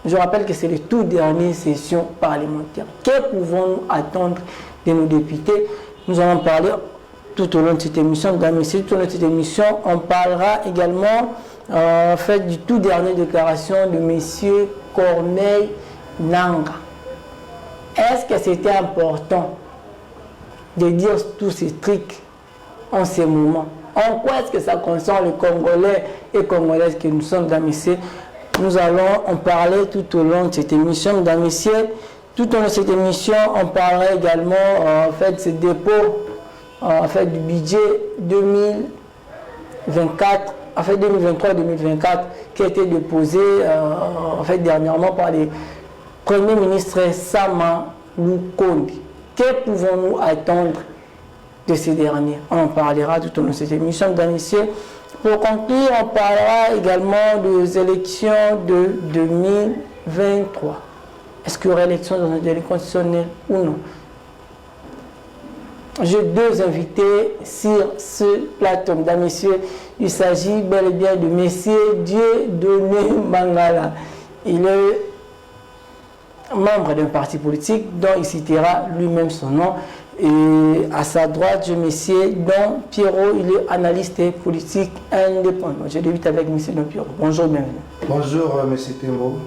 Je rappelle que c'est les toutes dernières sessions parlementaires. Que pouvons-nous attendre de nos députés? Nous allons parler tout au long de cette émission. Tout au long de cette émission, on parlera également en fait, du tout dernier déclaration de M. Corneille Nangaa. Est-ce que c'était important de dire tous ces trucs en ce moment? En quoi est-ce que ça concerne les Congolais et Congolaises que nous sommes, mesdames et messieurs? Nous allons en parler tout au long de cette émission, mesdames et messieurs. Tout au long de cette émission, on parlera également en fait ce dépôt en fait du budget 2024, en fait 2023-2024 qui a été déposé en fait dernièrement par les premiers ministres Sama Lukonde. Que pouvons-nous attendre de ces derniers? On en parlera tout au long de cette émission, mesdames et messieurs. Pour conclure, on parlera également des élections de 2023. Est-ce qu'il y aura élection dans un délai constitutionnel ou non? J'ai deux invités sur ce plateau, mesdames et messieurs. Il s'agit bel et bien de M. Dieudonné Mangala. Il est membre d'un parti politique dont il citera lui-même son nom. Et à sa droite, j'ai M. Don Pierrot, il est analyste politique indépendant. Je débute avec M. Don Pierrot. Bonjour, bienvenue. Bonjour, M. Tembo.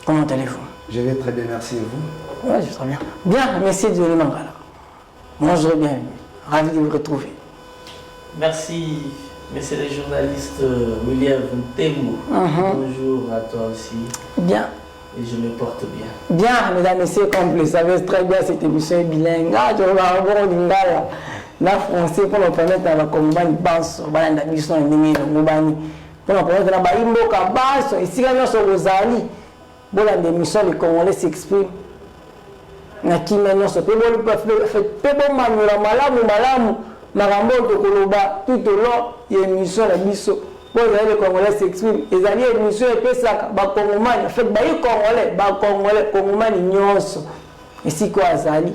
Comment allez-vous? Je vais très bien, merci. Et vous? Oui, je vais très bien. Bien, M. Dieudonné Mangala. Bonjour, bienvenue. Ravi de vous retrouver. Merci, monsieur le journaliste William Tembo. Bonjour à toi aussi. Bien. Et je me porte bien. Bien, mesdames et messieurs, comme vous le savez très bien, cette émission est bilingue. Ah, je vais avoir lingala, la français pour nous permettre à la commune basse, voilà, la mission est menée dans le bani. Pour nous permettre à la baimboka basse, ici, quand nous sommes aux alliés, pour la démission, les Congolais s'expriment. Naki maintenant, ce peut bon manuela malamu, marambo de Koloba, tout au long, il y a une mission la mission. Pour les Congolais s'expriment, les alliés, l'émission est pesaka, Bakongomani, en fait, les Congolais, Bakongomani, nyonso. Et si quoi, Azali?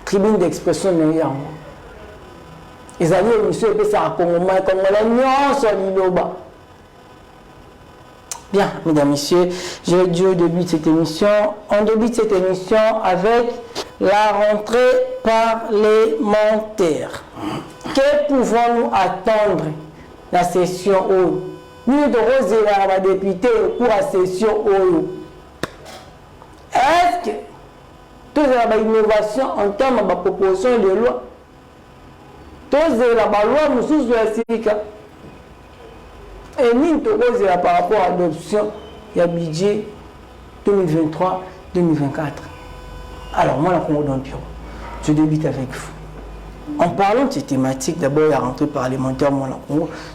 Tribune d'expression, les alliés, l'émission est pesaka, Congomani, Congolais, nyonso, Liloba. Bien, mesdames, messieurs, je vais dire au début de cette émission. On débute cette émission avec la rentrée parlementaire. Que pouvons-nous attendre la session OU? Nous devons dire à la députée pour la session OU. Est-ce que toutes les innovations en termes de proposition de loi, toutes les lois nous sous la CICA, et nous devons par rapport à l'adoption du budget 2023-2024. Alors, moi, je débute avec vous. En parlant de ces thématiques, d'abord la rentrée parlementaire,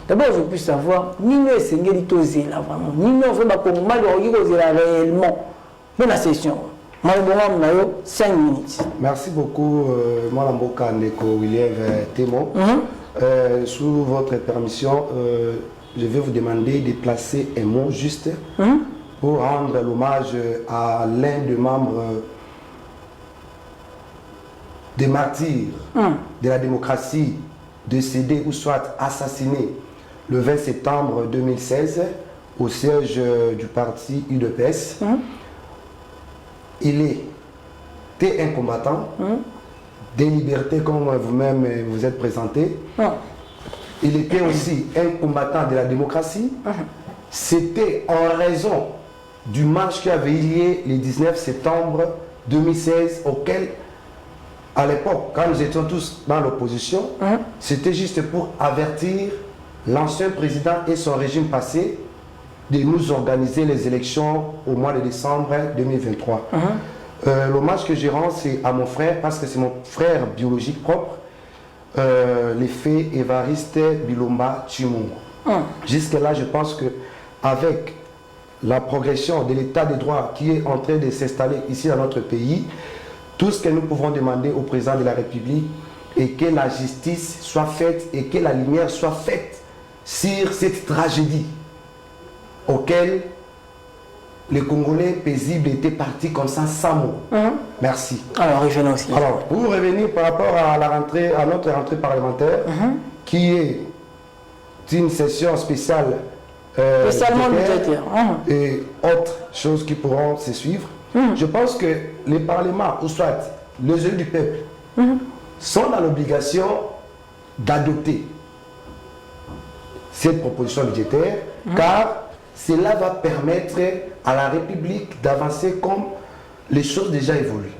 d'abord je peux savoir, ni nous essayons de là vraiment, ni nous faisons réellement pour la session. 5 minutes. Merci beaucoup, Malamboka Ndeko William Tembo. Sous votre permission, je vais vous demander de placer un mot juste pour rendre l'hommage à l'un des membres des martyrs de la démocratie décédés ou soit assassinés le 20 septembre 2016 au siège du parti UDPS. Il était un combattant des libertés comme vous-même vous êtes présenté. Il était aussi un combattant de la démocratie. C'était en raison du marche qui avait eu lieu le 19 septembre 2016 auquel à l'époque, quand nous étions tous dans l'opposition, c'était juste pour avertir l'ancien président et son régime passé de nous organiser les élections au mois de décembre 2023. L'hommage que je rends, c'est à mon frère, parce que c'est mon frère biologique propre, l'effet Évariste Bilomba Chimungu. Jusque-là, je pense qu'avec la progression de l'état de droit qui est en train de s'installer ici dans notre pays, tout ce que nous pouvons demander au président de la République est que la justice soit faite et que la lumière soit faite sur cette tragédie auquel les Congolais paisibles étaient partis comme ça sans mot. Merci. Alors, revenons aussi. Alors, pour revenir par rapport à la rentrée, à notre rentrée parlementaire, qui est une session spéciale spécialement budgétaire. Et autres choses qui pourront se suivre. Je pense que les parlements, ou soit les élus du peuple, sont dans l'obligation d'adopter cette proposition budgétaire, car cela va permettre à la République d'avancer comme les choses déjà évoluent.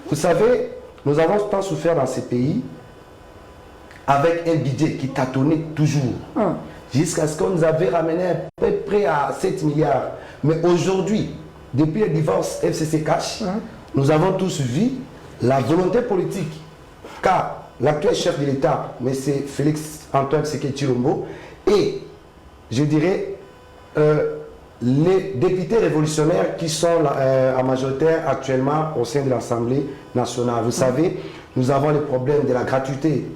Vous savez, nous avons tant souffert dans ces pays avec un budget qui tâtonnait toujours, jusqu'à ce qu'on nous avait ramené à peu près à 7 milliards. Mais aujourd'hui, depuis le divorce FCC Cash, nous avons tous vu la volonté politique, car l'actuel chef de l'État, M. Félix Antoine Tshisekedi Tshilombo, et je dirais les députés révolutionnaires qui sont en majoritaire actuellement au sein de l'Assemblée nationale. Vous savez, nous avons les problèmes de la gratuité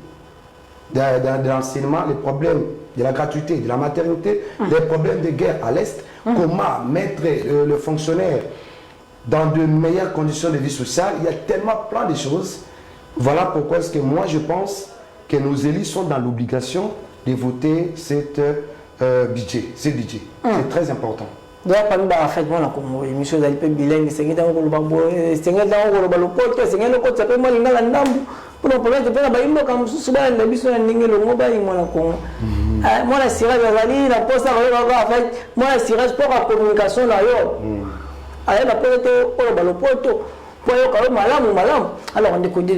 de l'enseignement, les problèmes de la gratuité de la maternité, les problèmes de guerre à l'Est. Comment mettre le fonctionnaire dans de meilleures conditions de vie sociale? Il y a tellement plein de choses. Voilà pourquoi est-ce que moi je pense que nos élus sont dans l'obligation de voter cette budget. C'est très important. D'ailleurs, parmi les affaires de la Congo, monsieur Zalipé bilingue, c'est que dans le Babo, c'est que dans le Poto, c'est que le Côte s'appelle Malinga Landambu. Pour le problème, c'est que la comme souvent la mission de Ningue le Mobile, moi la Congo. Moi la Syrah Zali, la poste à fait, moi la Syrah sport à communication là, alors la poste au Poto. Alors, on décode de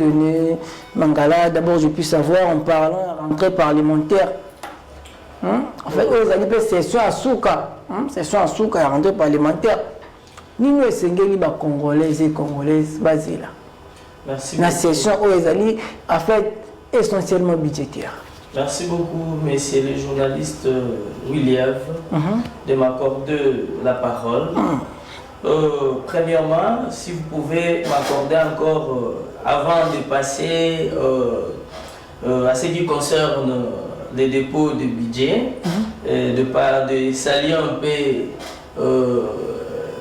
Mangala. D'abord, je puis savoir en parlant de rentrée parlementaire. En fait, vous avez dit session à Souka. Session à Souka, la rentrée parlementaire. Nous, nous sommes Congolais et Congolaises basés là. Merci. La session où vous allez, en fait, essentiellement budgétaire. Merci beaucoup, messieurs les journalistes William, de m'accorder la parole. Premièrement, si vous pouvez m'accorder encore, avant de passer à ce qui concerne les dépôts de budget, de saluer un peu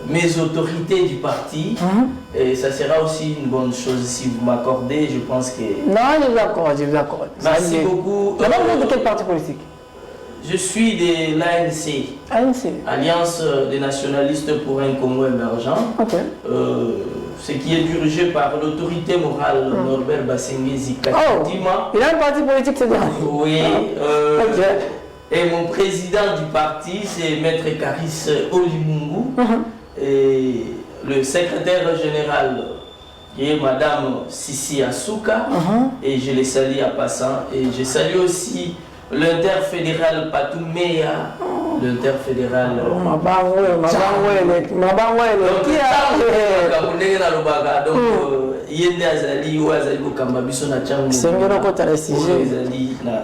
mes autorités du parti, et ça sera aussi une bonne chose si vous m'accordez, je pense que... Non, je vous accorde, je vous accorde. Merci beaucoup. D'abord, vous êtes de quel parti politique? Je suis de l'ANC, Alliance des nationalistes pour un Congo émergent, ce qui est dirigé par l'autorité morale Norbert Bassengé Zika. Il a un parti politique, c'est bien. Oui, et mon président du parti, c'est Maître Karis Olimungu, et le secrétaire général, qui est Madame Sissi Asuka, et je les salue à passant, et je salue aussi l'interfédéral Patoumeya, l'interfédéral. Donc,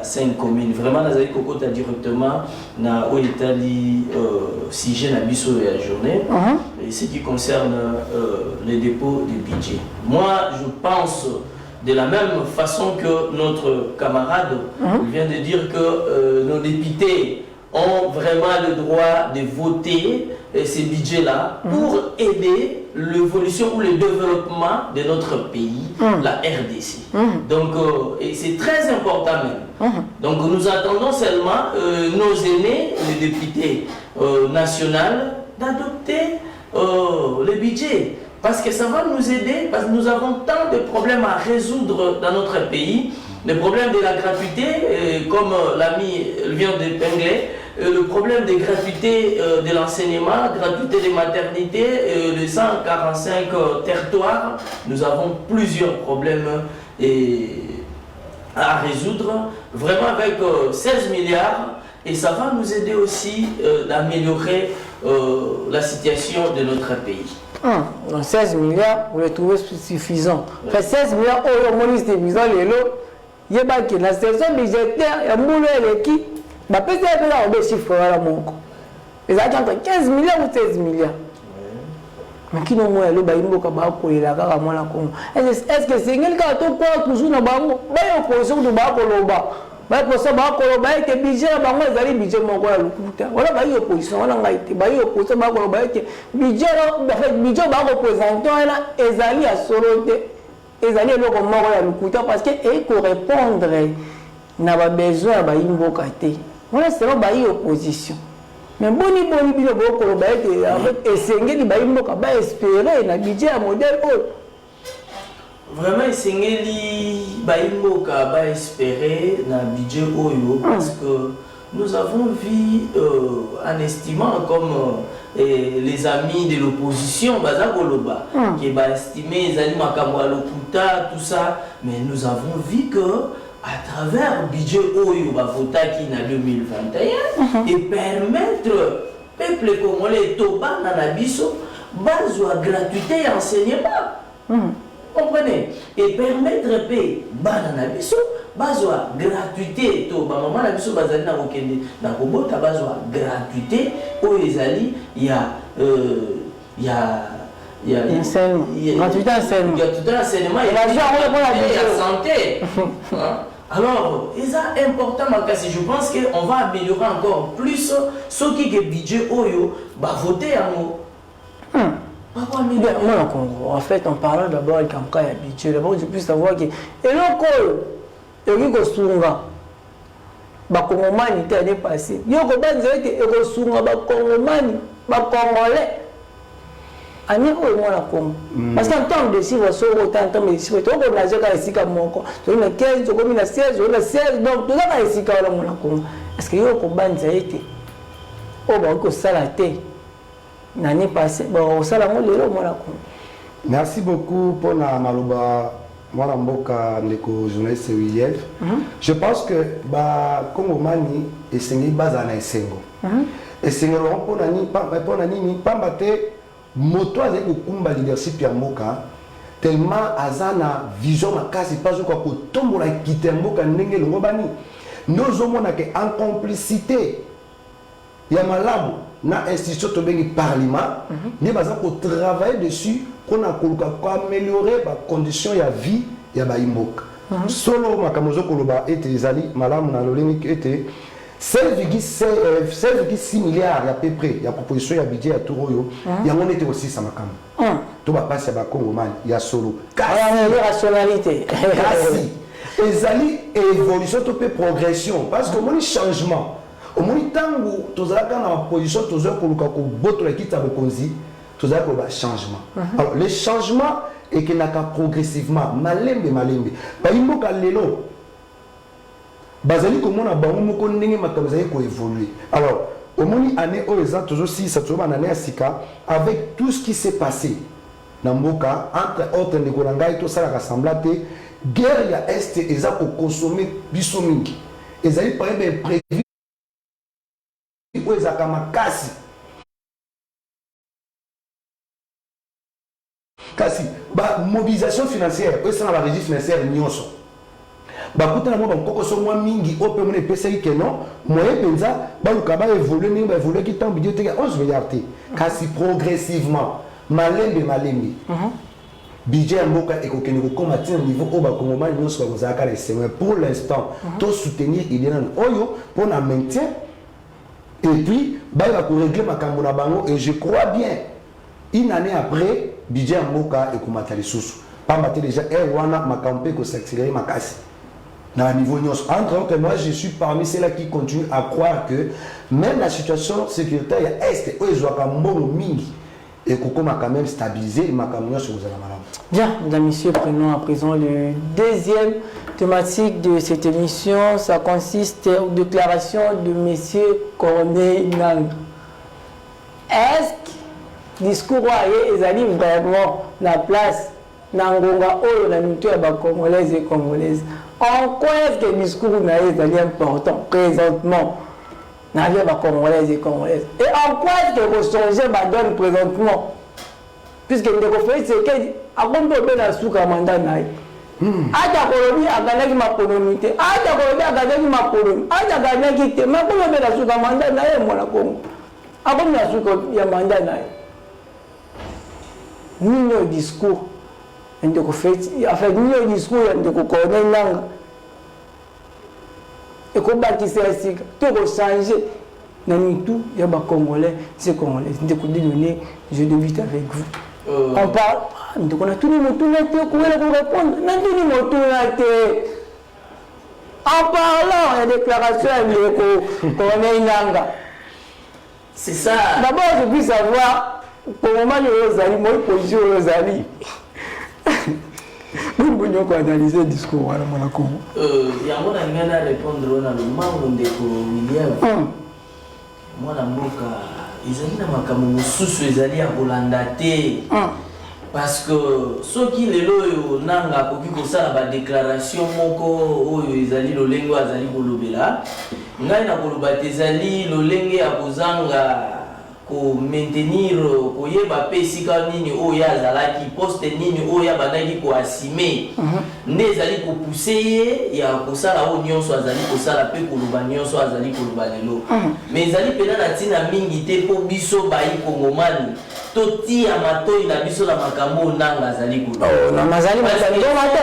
5 communes. Vraiment, nous avons directement où Italie sujet na biso la journée. Et ce qui concerne les dépôts de budget. Moi, je pense de la même façon que notre camarade vient de dire que nos députés ont vraiment le droit de voter ces budgets-là pour aider l'évolution ou le développement de notre pays, la RDC. Donc, et c'est très important même. Donc, nous attendons seulement nos aînés, les députés nationaux, d'adopter le budget. Parce que ça va nous aider, parce que nous avons tant de problèmes à résoudre dans notre pays. Le problème de la gratuité, comme l'ami vient d'épingler, le problème de gratuité de l'enseignement, gratuité des maternités, de 145 territoires, nous avons plusieurs problèmes à résoudre, vraiment avec 16 milliards, et ça va nous aider aussi d'améliorer la situation de notre pays. 16 milliards, vous les trouvez suffisants. Fait 16 milliards, au ministre des Misons, il y a la saison budgétaire, il y a un qui va peut-être là au chiffre à la montre. Ils ont entre 15 milliards ou 16 milliards. Mais qui n'ont pas le baïmbo kabako et la gamme la Congo. Est-ce que c'est quelqu'un qui a toujours dans bango, mais opposition de bako loba. Mais pour ça, bako loba que budget bango ezali budget moko ya lukuta. Voilà baï opposition, voilà ngaite baï opposition bako loba que budget bako présentant là ezali à soloté. Ezali loko moko ya lukuta parce que et correspondre na ba besoin ya baïmbo kate. Voilà c'est la baï opposition. Mais boni bino boko ba ete en fait esengeli ba imboka ba espérer na budget ya modèle oyo. Vraiment esengeli ba imboka ba espérer na budget oyo parce que nous avons vu en estimant comme les amis de l'opposition baza koloba qui ba estimer ezali makambo ya lokuta tout ça, mais nous avons vu que à travers le budget Oyo Bavotaki en 2021 et permettre au peuple congolais Toba Nanabiso bazwa gratuité et enseignement. Comprenez? Et permettre au Nanabiso bazwa gratuité Toba maman Nabiso bazali na kokende na kobota bazwa gratuité au ezali il y a gratuité enseignement et la santé. Alors, c'est important, je pense qu'on va améliorer encore plus ce qui est budget Oyo, va voter à nous. Moi, en fait, en parlant d'abord avec un cas de budget, d'abord, je peux savoir que. Et l'autre, il y a un Sunga. Bakongomani était l'année passée. Il y a un Sunga, Bakongomani, Bakongolais. Ani ko mo na Congo parce qu'en temps de suivre so autant de suivre to ko na jeka esika moko to na 15 to ko na 16 to na 16 donc to na esika wala mo na Congo est-ce que yo ko banza ete o ba ko sala te nani passé ba o sala mo lelo mo na Congo. Merci beaucoup pour la maloba mwana mboka ndeko journaliste Willief. Je pense que ba Congo mani esengi baza na esengo esengo pour nani pamba te moto azali kokumba leadership ya mboka tellement azana vision makasi pas quoi kotombola kite mboka ndenge longo bani nozomona ke en complicité ya malamu na institution to bengi parlement ne baza ko travailler dessus qu'on a améliorer ba condition ya vie ya ba imboka solo makamozo koloba ete ezali malamu na lolenge ete 7,6 milliards à peu près, il y a proposition, il y a budget à Touroyo, il y a mon été aussi ça m'a quand tout va passer à Congo man, il y a solo. Il y a rationalité. Et zali évolution, tout peut progression, parce que mon changement, au moins temps où tu as dans la position, tu as pour le cas boto la quitte à Bokonzi, tu as pour le changement. Alors le changement est qu'il n'a qu'à progressivement, malembe. Bah il faut qu'à l'élo. Bazali komona bango moko ndenge makambo ezali ko évoluer. Alors, au moni année au exemple toujours si ça trouve en année asika avec tout ce qui s'est passé na mboka entre autres ndeko ngai to sala rassemblate guerre ya est eza ko consommer biso mingi. Ezali par exemple prévu ko ezaka makasi. Kasi ba mobilisation financière, eux sont la régie financière nyonso. Bakuta na mo bankoko so mwa mingi ope mone pesa ke non moyen penza ba lukaba évoluer ni ba évoluer ki temps budget te 11 milliards kasi progressivement malembe budget mboka ekokeni ko combattre niveau au ba kongoma nyonso ba zaka les pour l'instant to soutenir idena oyo pour na maintien et puis ba ko régler makambo na bango et je crois bien une année après budget mboka ekomata lisusu pamba te déjà wana makambo ko s'accélérer makasi. Entre autres, moi je suis parmi ceux-là qui continuent à croire que même la situation sécuritaire est et qu'on a quand même stabilisé et Bien, mesdames et messieurs, prenons à présent le deuxième thématique de cette émission. Ça consiste en déclaration de M. Corneille Nangaa. Est-ce que le discours est vraiment la place Nangonga ou la mutuelle congolaise et congolaise? En quoi est-ce que le discours est important présentement dans les Congolaises et Congolaises? Et en quoi est-ce que vous changez ma donne présentement? Puisque nous avons fait ce que nous avons fait la sous-commandant. Aja kolobi aganaki makolonité, aja kolobi aganaki makoloni, aja aganaki te, mais comment faire la sous-commandant na ye mwana Congo? Akomi la sous-commandant na ye. Ni le discours. En fait, ni le discours de Corneille Nangaa. Et qu'on bâtisse ainsi, tout changer. Tout, il y a des Congolais, c'est Congolais. Je débute avec vous. On parle, on a tout le monde, comment répondre? En parlant, il y a des déclarations de Corneille Nangaa. C'est ça. D'abord, je puis savoir, pour le moment, moi, position Rosali. Nous pouvons analyser le discours. Il y a un qui a répondre à le de William. Moi, la moka, ils allaient à Bolandate. Parce que ceux qui les loyaux n'ont pour ça la déclaration moko ils allaient le lengo azali kolobela ngai na kolobate zali le lengue a kozanga ko maintenir ko yeba pesika nini o ya zalaki poste nini o ya bandaki ko assumer ne zali ko pousser ya ko sala o nyonso azali ko sala pe koloba nyonso azali koloba lelo mais zali pena na tina mingi te po biso bayi kongomani toti amato ina biso la makambo nanga zali ko na mazali mazali do mate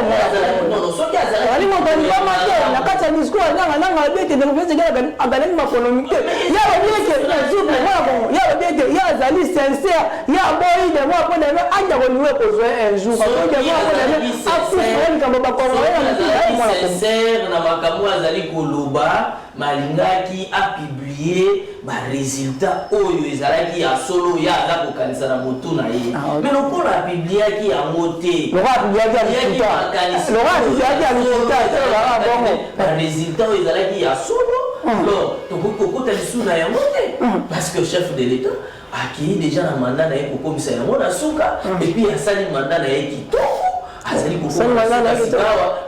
non soki azali ali mo bani ba mate na kata discours nanga bete de mfeze gala abani makonomike ya bete na zupe mwa bon ya bete ya zali sincère ya boy de moi pour de anja ko niwe ko zo un jour ko de moi pour de afu ko ba ko ya sincère na makambo azali ko loba malingaki a publié ba résultat oyo ezalaki ya solo ya za ko kanisa na motu na ye mais no pour la publier ki ya moté le roi publier ki ya ba résultat oyo ezalaki ya solo alors to ko ta lisuna ya moté parce que chef de l'état a qui déjà na mandat na ye ko komisa ya mona suka et puis a sali mandat na ye kitoko azali ko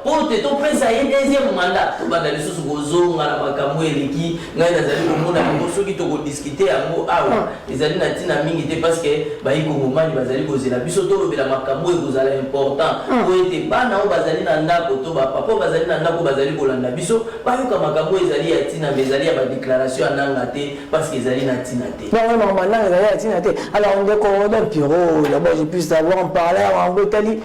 pour te to pesa ye deuxième mandat to banda lisusu kozonga na makambo eleki ngai nazali komona ngo soki to ko discuter yango awa ezali na tina mingi te parce que bayi kongomani bazali kozela biso to lobela makambo ekozala important po ete bana o bazali na ndako to bapapa bazali na ndako bazali kolanda biso bayoka makambo ezali ya tina mais ezali ya badéclaration ya nanga te parce que ezali na tina te non maintenant ezali ya tina te alors on décore d'un bureau d'abord je puisse savoir en parler en Italie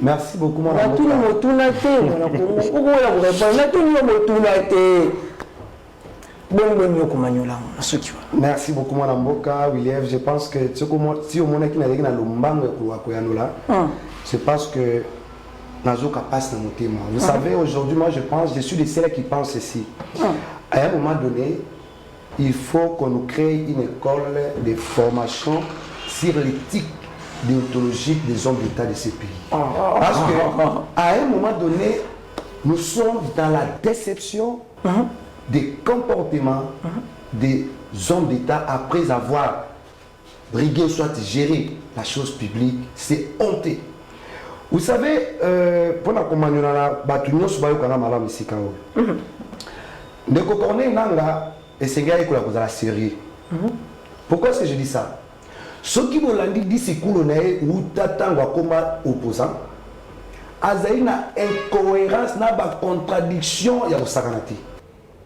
merci beaucoup, mon merci beaucoup, mon Mboka, William. Je pense que si au moins qui n'a rien à l'ombangue je pense que Nazoka passe dans mon témoin. Vous savez, aujourd'hui, moi je suis de celles qui pensent ceci. À un moment donné, il faut qu'on nous crée une école de formation sur l'éthique déontologique des hommes d'État de ces pays. Parce qu'à un moment donné, nous sommes dans la déception des comportements des hommes d'État après avoir brigué, soit géré la chose publique. C'est honteux. Vous savez, pour la commande, et c'est gars qui ont la série. Pourquoi est-ce que je dis ça? Ceux qui vont dire d'ici coulonae ou t'attendent comme opposant, azaï na incohérence, na ba contradiction ya osakanati.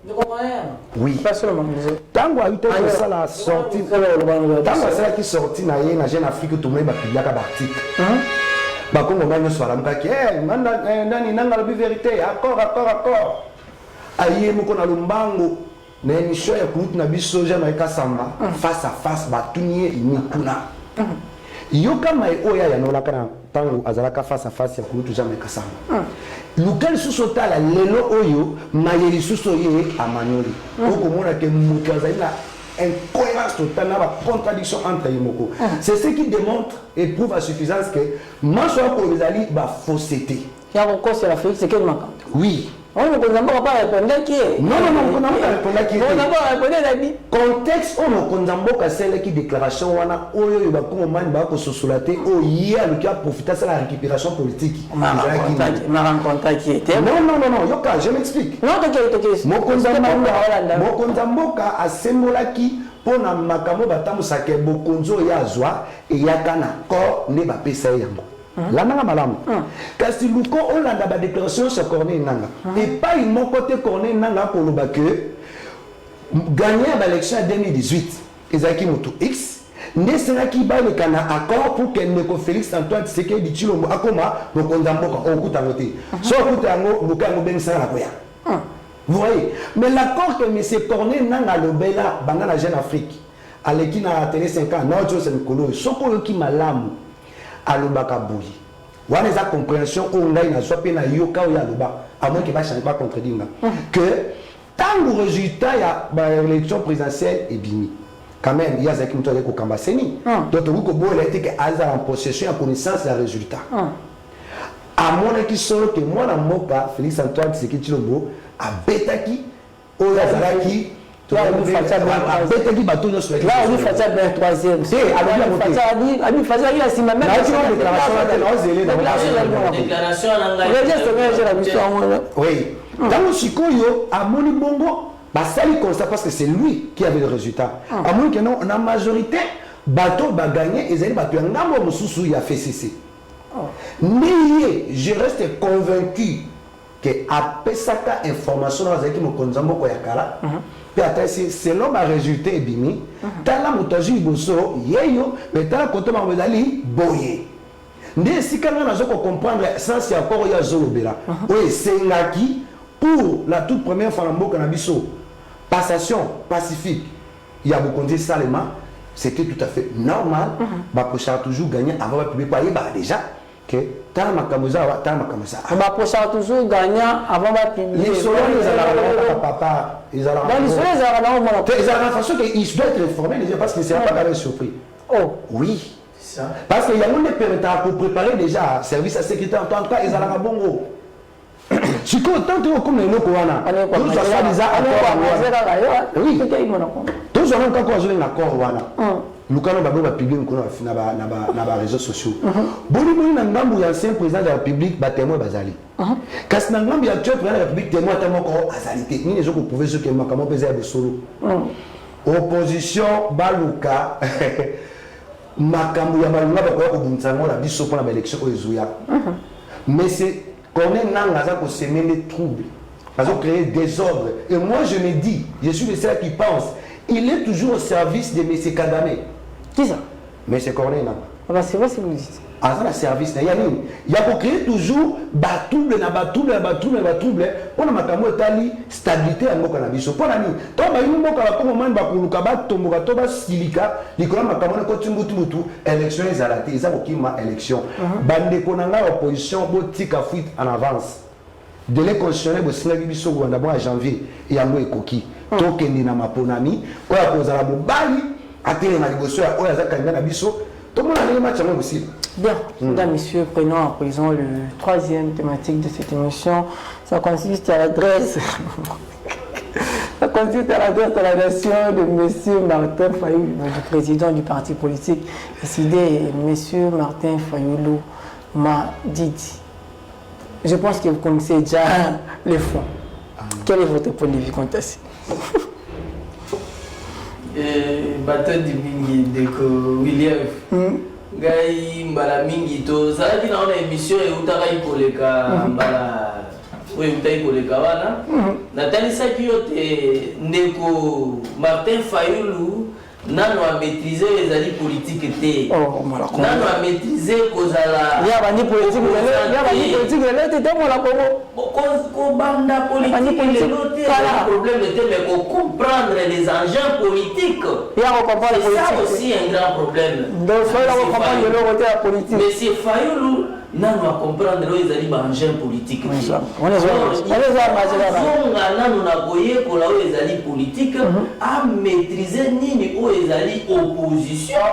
Vous comprenez? Oui. Pas seulement. Tango a eu ça la sortie. Tango ça qui sorti na ye na Jeune Afrique tout le monde ba publier ka article. Ba kongo manye so la mka ki nani nanga la vérité, accord. Aye moko na lumbango. Na émission ya kutu na biso jamais kasamba face à face batunye imikuna yoka mai oya ya nola kana tango azalaka face à face ya kutu jamais kasamba lukali susota la lelo oyo mayeli suso ye amanyoli okomona ke mukazali na incohérence totale na ba contradiction entre yemoko c'est ce qui démontre et prouve à suffisance que manso ko bezali ba fausseté ya ko c'est la fake c'est quel manquant oui. On ne peut pas répondre qui est. Non, on ne peut pas répondre qui est. On n'a pas répondu la vie. Contexte, on ne peut pas celle qui déclaration, on a oyo bakon man bako sosolaté o hier le cas profiter de la récupération politique. Ma rencontre qui était. Non, yoka, je m'explique. Non, t'inquiète. Mokonzamboka a sembolaki pona makamo batamu sake bokonzo ya zwa et yakana ko ne ba pesa yango. La nanga malamu. Kasi luko olanda ba déclaration sur Corneille Nanga. Et pas une mon côté Corneille Nanga pour le bac gagner l'élection en 2018. Ezaki Moto X. Ne sera qui ba le kana accord pour que Neko Félix Antoine Tshisekedi Tshilombo akoma mokonzamboka okuta ngote. So okuta ngo luka ngo benisa la koya. Vous voyez? Mais l'accord que M. Corneille Nanga lobela banda la Jeune Afrique. Aleki na télé 5 ans, non tu sais mikolo. Soko yoki malamu. Alobaka bouyi. Wana za compréhension o ngai na sope na yoka o ya loba à moins qu'il va changer, pas contredire, que tant le résultat, il y a l'élection présidentielle et bimi. Quand même, il y a des gens qui ont Kambaseni. Donc, il a été en possession, en connaissance des résultats. À mon avis, que moi, dans mon cas, Félix Antoine Tshisekedi Tshilombo, à Betaki, au Yazaraki, là, on fait ça bien troisième. Oui. Dans le Chikoyo, à Monibongo, basali comme ça parce que c'est lui qui avait le résultat. À moins que non, on a majorité, bateau va gagner et Zali bateau Ngambo Moussou il a fait cesser. Mais je reste convaincu que à Pesaka information dans Zaki Mokonzambo Koyakala, selon ma résultat et bimi, t'as la moutaji bosso, yeyo, mais t'as la côté Mambedali, boye. Ndé si quand on a comprendre ça c'est encore ya Zolobera. Oui, c'est Ngaki pour la toute première fois dans Mboka Nabiso. Passation pacifique, il y a beaucoup de Salema, c'était tout à fait normal. Bapocha a toujours gagné avant de publier. Déjà, que tant ma camosa, tant ma camosa. Bapocha a toujours gagné avant de publier. Les solos, ils allaient papa, ils allaient. Dans les solos, ils allaient. Ils allaient de façon qu'ils doivent être informés, parce que c'est pas quand même surpris. Oh, oui. Parce qu'il y a un des pour préparer déjà service à sécurité en tant que cas, ils allaient à Bongo. Si tant que comme les locaux, tous allons déjà oui, tous allons encore jouer un accord. Lucano Babo va publier dans les réseaux sociaux. Boni Boni Nangambu, l'ancien président de la République, témoin Bazali. Quand Nangambu, l'actuel président de la République, témoin Azalité. Ni les gens qui pouvaient se quérir, comment peser à solo. Opposition, Baluka, Makambu, Yamalunga, Bakoya, Obunsango, la biso pour l'élection au Zouya. Mais c'est qu'on est dans pour semer des troubles, pour créer des ordres. Et moi, je me dis, je suis de ceux qui pensent, il est toujours au service de M. Kagame. Qui ça? M. Corneille, non. C'est vrai ce que vous dites. Ah, ça, le service, il y a pour créer toujours batouble, pour la stabilité à Moka Nabiso. Pour la nuit, quand on a eu un moment élection, ils ont élection. Bande Konanga, opposition, botique à fuite en avance. Délai constitutionnel, en janvier, et en Ekoki. Tokendi na maponami, quoi à cause de la Bali, à terre na négociation, à Oyaza Kanga Nabiso. Tout le monde a les matchs à aussi. Bien, mesdames, messieurs, prenons à présent le troisième thématique de cette émission. Ça consiste à l'adresse. Ça consiste à l'adresse à la nation de M. Martin Fayoulou, le président du parti politique décidé, M. Martin Fayoulou m'a dit. Je pense que vous connaissez déjà les fonds. Quel est votre point de vue quant à ça? Bateau de Mingi, de William. Gai mbala mingi to ça qui dans l'émission et utaka ikoleka mbala oui utaka ikoleka wana natali saki yote ndeko Martin Fayoulou nano a maîtriser les alliés politiques té nano a maîtriser kozala ya bandi politique là était moi la ko banda politique le problème était mais ko comprendre les enjeux politiques ya comprendre c'est ça aussi un grand problème donc faut la comprendre le côté politique mais c'est Fayoulou nano a comprendre les alliés enjeux politiques on les nano na boye ko la les alliés politiques a maîtriser nini les alliés opposition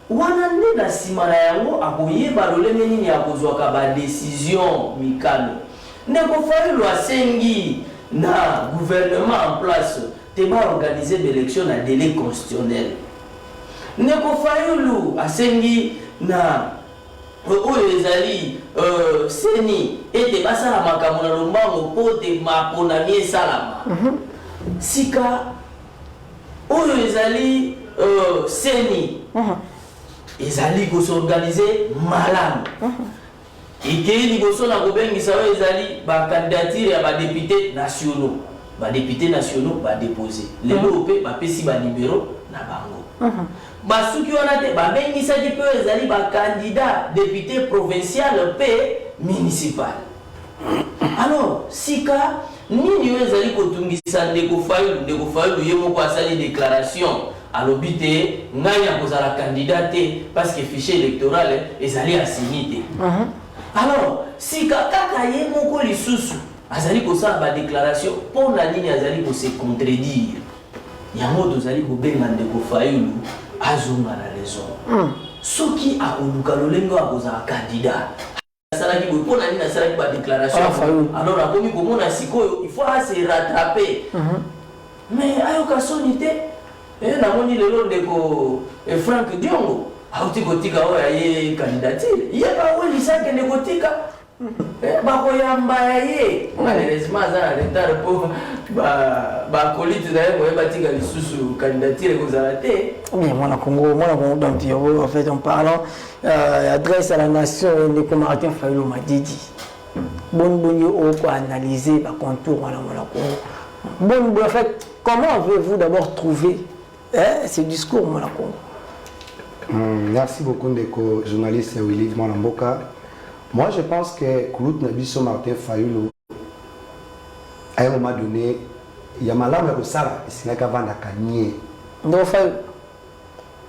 wana nde na sima na yango akoyeba lolenge nini akozwaka badécision mikano ndeko Fayoulou asengi na gouvernement en place te ba organiser l'élection na délai constitutionnel ndeko Fayoulou asengi na oyo ezali seni ete basala makambo na lombango mpo te maponami esalama sika oyo ezali seni ezali kosorganize malamu ekei liboso na kobengisa oyo ezali bacandidature ya badepute nationaux badepose lelo mpe bapesi banimero na bango basuki wana te babengisaki mpe oyo ezali bacandidat député provincial mpe municipal. Alors sika nini oyo ezali kotungisa ndeko Fayoulou ye moko asali déclaration alobi te ngai akozala candidat te parce que fichier électoral ezali asini te. Alors sika kaka ye moko lisusu Azali ko ça ba déclaration pour la ligne azali ko se contredire. Yango tozali ko benga ndeko Fayulu azonga na raison. Soki akoluka lolengo akoza candidat. Salaki ko pour la ligne salaki ba déclaration. Alors akomi ko mona sikoyo il faut se rattraper. Mais ayoka sonité namoni lelo ndeko Frank Diongo auti kotika oya ye candidature. Ye ba weli sake ndeko tika. Bakoyamba ye malheureusement ça retard pour ba colite d'ailleurs ko batika lisusu candidature ko zalate. Oui, mon Congo donc en fait en parlant adresse à la nation ndeko Martin Fayulu Madidi. Bonne au quoi analyser ba contour voilà mon Congo. En fait, comment avez-vous d'abord trouvé ce discours mon Congo? Merci beaucoup ndeko journaliste Willy Mwanamboka. Moi, je pense que Koulout Nabiso Martin Fayulu, à un moment donné, il y a malheur de ça, c'est là qu'avant la cagner. Donc,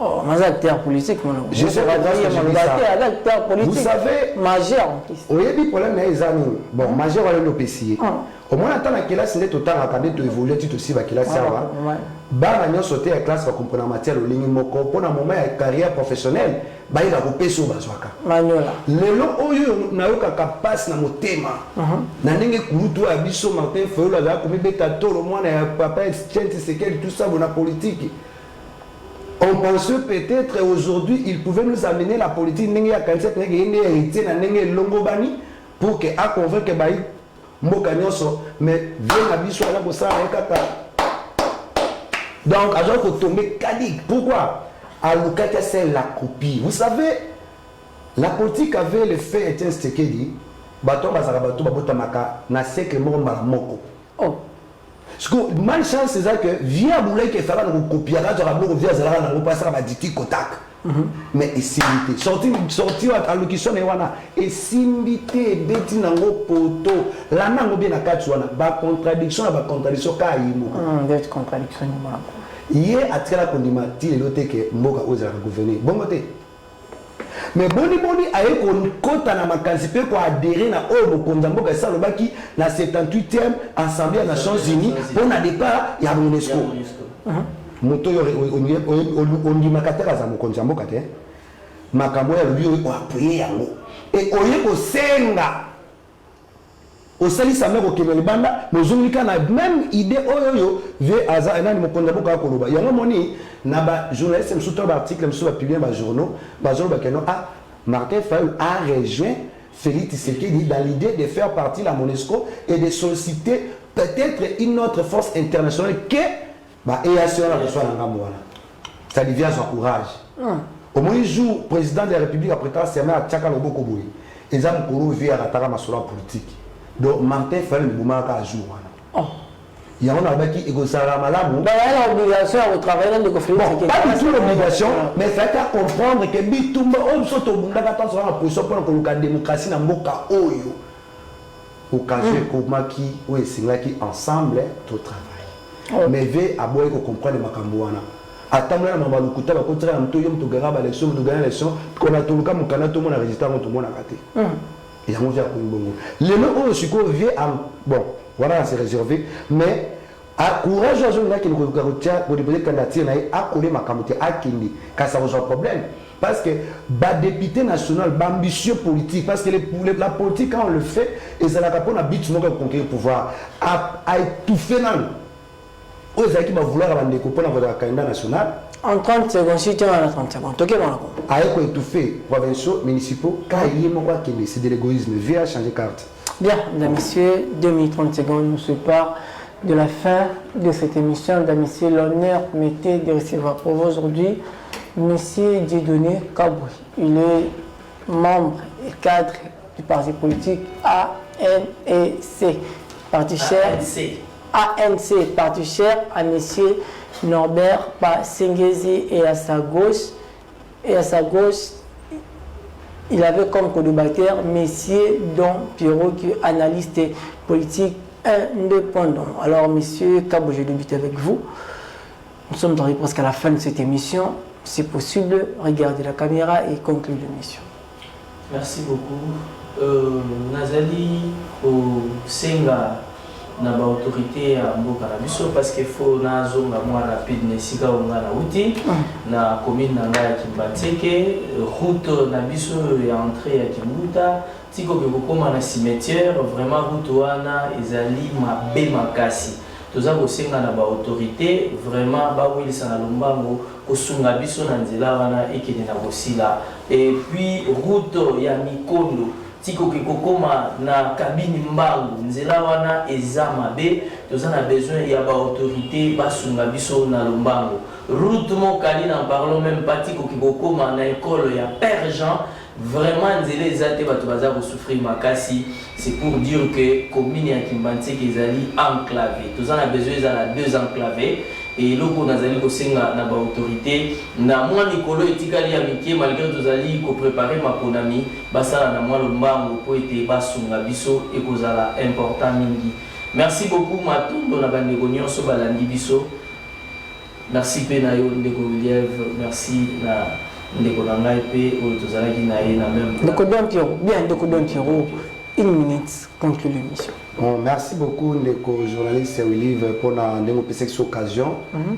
oh, mais acteur politique, je sais pas acteur politique. Vous savez, majeur en plus. Oui, il y a des problèmes, bon, majeur, on est l'OPCI. Au moins, attends, la classe, c'est total, attendez, tu évolues, tu aussi, la classe, ça va. Bah, on a sauté à la classe, on comprend la matière, le ligne, pour un moment, la carrière professionnelle, bah, il a coupé sur Bazouaka. Manuela. Le long, où il y a eu un passe dans mon thème. Nanenge Kouloutou, Abisso, Martin Fayulu, là, comme il y a tout le monde, papa, c'est quel, tout ça, la politique. On pensait peut-être aujourd'hui, il pouvait nous amener la politique, Nenge à 47, Nenge héritier, Nenge Longobani, pour que à convaincre que Baï, Mokanyoso, mais viens à Bissou, là, pour ça, donc, à genre, tomber Kadik. Pourquoi? À Lukata, c'est la copie. Vous savez, la politique avait le fait, Etienne Tshisekedi, Baton Bazarabatou, Babotamaka, n'a c'est que mon Malamoko. Oh. Parce que, malchance, c'est ça que, via Boulay qui fait un copier, là, j'aurais beaucoup via Zara, on passe à la diti Kotak. Mais et simbité. Sortir à l'occasion, et simbité, bêti nango poto, la nango bien à Katsuana, ba contradiction, ba contradiction, kaïmo. Des contradictions, voilà. Hier, à travers la condimati, et l'autre que Moka ose gouverner. Bon côté. Mais boni a eu qu'on compte à ma cancipé pour adhérer à Omo Kondamboka et Salobaki, la 78e Assemblée des Nations Unies, pour n'a départ, il y a l'UNESCO. Moto on dit makatera za mokonzi mboka te makambo ya lubi o appuyer yango et oye ko senga o sali sa meko kemele banda mozumika na même idée oyo ve aza nani mokonzi mboka ko loba yango moni na ba journaliste msuto ba article msuto ba publier ba journaux ba keno a Martin Fayulu a rejoint Félix Tshisekedi dans l'idée de faire partie de la MONUSCO et de solliciter peut-être une autre force internationale que bah, et à ce moment-là, ça devient son courage. Au moins, il joue président de la République après ça, c'est à Tchaka Lobokoboui. Et ça, je suis à la Massola politique. Donc, Martin Fayulu ne peut pas jouer. Il y a un homme qui est malade. Il y a l'obligation de travailler dans le conflit. Pas du tout l'obligation, mais ça fait comprendre que Bitumba, on saute au monde, on a la position pour la démocratie dans le Moka Oyo. Au cas où, qui ensemble, tout travail. Mais veille à boire qu'on comprenne ma cambouana. Attends, là, on va nous coûter la contre un toyom, tu gagnes l'élection, tu gagnes l'élection, qu'on a tout le cas, mon canal, tout le monde a résisté, tout le monde a raté. Et on vient pour une bonne. Les noms, je suis bon, voilà, c'est réservé, mais à courage, je vais dire pour déposer candidature, à coller ma candidature, à Kindi, car ça pose un problème. Parce que le député national, ambitieux politique, parce que la politique, quand on le fait, et ça n'a pas pour conquérir le pouvoir, à étouffer dans. Qui va vouloir avoir des copains dans votre candidat national. En 30 secondes, si tu as 30 secondes, ok, bon. Avec étouffé, provinciaux, municipaux, c'est de l'égoïsme. Viens changer carte. Bien, mesdames, messieurs, 2 minutes 30 secondes nous séparent de la fin de cette émission. Mesdames, messieurs, l'honneur m'était de recevoir pour vous aujourd'hui monsieur Dieudonné Kaboui. Il est membre et cadre du parti politique ANC, parti cher. ANC, parti cher à M. Norbert Sengezi et à sa gauche, il avait comme co-débatteur M. Don Pierrot, qui est analyste politique indépendant. Alors, M. Kabou, je débute avec vous. Nous sommes arrivés presque à la fin de cette émission. C'est possible, regardez la caméra et conclure l'émission. Merci beaucoup. nazali au senga na ba autorité ya mboka na biso parce que faut nazonga moi rapide nesika onga na uti na commune na ngai ya Kimbanzeke route na biso ya entrée ya Kimbuta tiko ke kokoma na cimetière vraiment route wana ezali mabe makasi toza kosenga na ba autorité vraiment ba wilisa na lombango kosunga biso na nzela wana ekende na kosila et puis route ya Mikondo tiko ke kokoma na kabini mbangu nzela wana eza mabe toza na besoin ya ba autorité basunga biso na lombango route mokali na parlons même pas tiko ke kokoma na école ya Père Jean vraiment nzela ezate bato baza ko souffrir makasi c'est pour dire que commune ya Kimbanzeke ezali enclavé toza na besoin ezala deux enclavés et loko nazali kosenga na ba autorité na mwa mikolo etikali ya mike malgré tozali ko préparer maponami basala na mwa lombango po ete basunga biso ekozala important mingi. Merci beaucoup Matondo na bandeko nyonso balandi biso. Merci pe na yo ndeko Lièvre, merci na ndeko na ngai pe oyo tozalaki na ye na même ndeko Dontiro, bien ndeko Dontiro, une minute conclut l'émission. Bon, merci beaucoup ndeko journaliste Willive pour cette occasion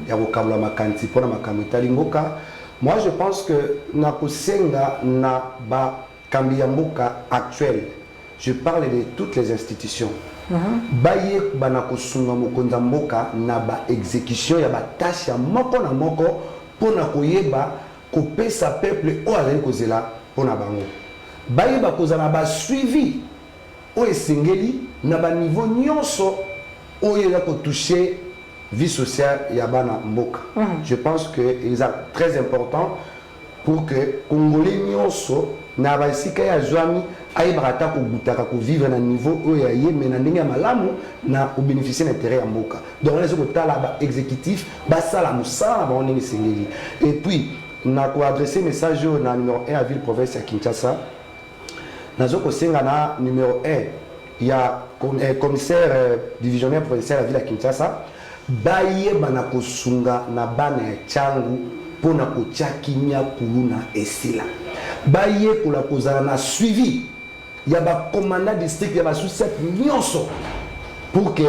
ya kokabula makanti pour makamita limboka. Moi je pense que na kosenga na ba kambi ya mboka actuel. Je parle de toutes les institutions. Baye bana kosunga mokonza mboka na ba exécution ya ba tâche ya moko na moko pona koyeba kopesa peuple o azali kozela pona bango. Baye ba kozana ba suivi o esengeli na ba niveau nyonso o yela ko toucher vie sociale ya bana mboka. Je pense que c'est très important pour que Congolais nyonso na ba sika ya zwami aïbrata ko butaka ko vivre na niveau o ya ye mais na ndenge malamu na ko bénéficier d'intérêt ya mboka. Donc les autres ba exécutif ba sala musala ba on sengeli. Et puis na ko adresser message na numéro 1 à ville province ya Kinshasa. Nazo ko senga na numéro 1 il y a commissaire divisionnaire provincial à la ville à Kinshasa. Baye bana ko sunga na bana ya changu pona ko tchakimia kuluna esila. Baye ko la kozala na suivi. Il y a ba commandant district ya ba sous-chef nyonso pour que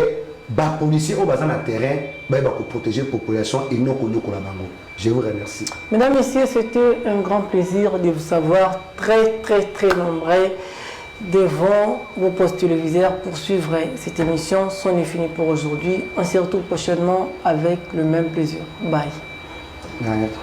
ba policier au bazan na terrain ba ko protéger la population et non ko la bango. Je vous remercie. Mesdames, Messieurs, c'était un grand plaisir de vous savoir très nombreux devant vos postes téléviseurs pour suivre cette émission. C'en est fini pour aujourd'hui. On se retrouve prochainement avec le même plaisir. Bye. Merci.